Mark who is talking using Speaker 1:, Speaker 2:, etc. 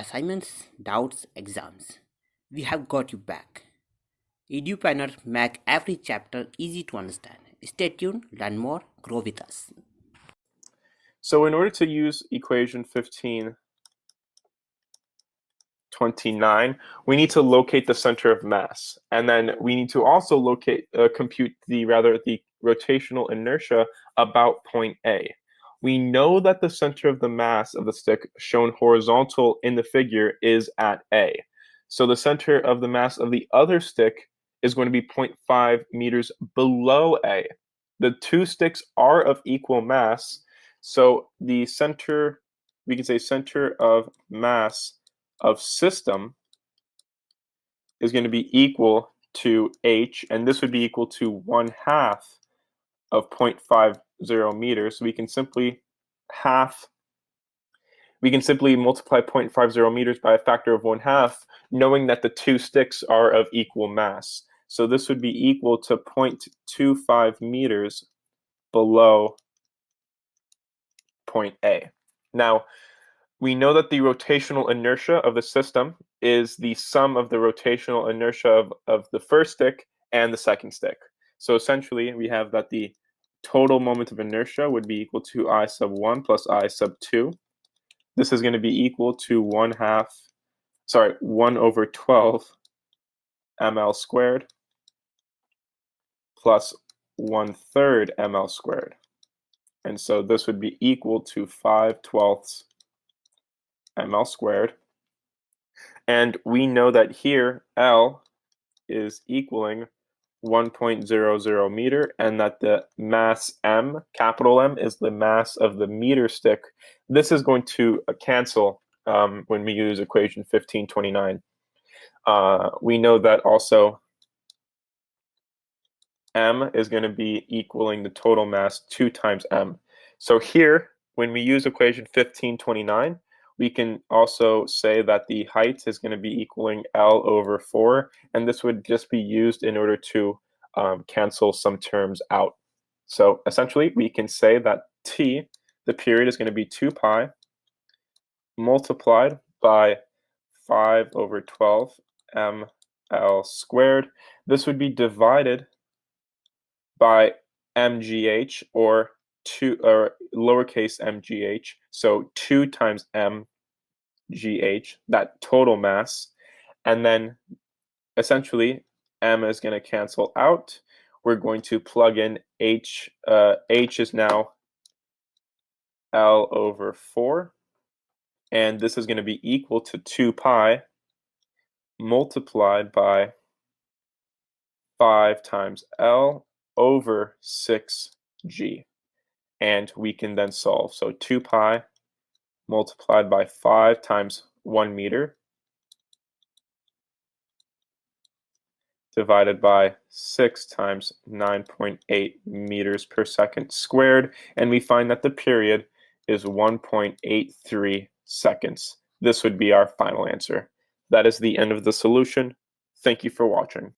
Speaker 1: assignments, doubts, exams. We have got you back. EduPlanner make every chapter easy to understand. Stay tuned, learn more, grow with us.
Speaker 2: So in order to use equation 1529, we need to locate the center of mass. And then we need to also compute the rotational inertia about point A. We know that the center of the mass of the stick shown horizontal in the figure is at A. So the center of the mass of the other stick is going to be 0.5 meters below A. The two sticks are of equal mass, so the center, we can say center of mass of system is going to be equal to h, and this would be equal to 1/2 of 0.50 meters. So we can simply multiply 0.50 meters by a factor of 1/2, knowing that the two sticks are of equal mass. So this would be equal to 0.25 meters below point A. Now, we know that the rotational inertia of the system is the sum of the rotational inertia of the first stick and the second stick. So essentially, we have that the total moment of inertia would be equal to I sub 1 plus I sub 2. This is going to be equal to 1 over 12 ml squared plus 1/3 ml squared. And so this would be equal to 5/12 ml squared. And we know that here L is equaling 1.00 meter, and that the mass M, capital M, is the mass of the meter stick. This is going to cancel when we use equation 1529. We know that also M is going to be equaling the total mass 2 times M. So here, when we use equation 1529, we can also say that the height is going to be equaling L over 4, and this would just be used in order to cancel some terms out. So essentially, we can say that T, the period, is going to be 2 pi multiplied by 5 over 12 ml squared. This would be divided by mgh, or lowercase mgh, so 2 times mgh, that total mass, and then essentially m is going to cancel out. We're going to plug in h. H is now L over 4, and this is going to be equal to 2 pi multiplied by 5 times L over 6g. And we can then solve. So 2 pi multiplied by 5 times 1 meter divided by 6 times 9.8 meters per second squared, and we find that the period is 1.83 seconds. This would be our final answer. That is the end of the solution. Thank you for watching.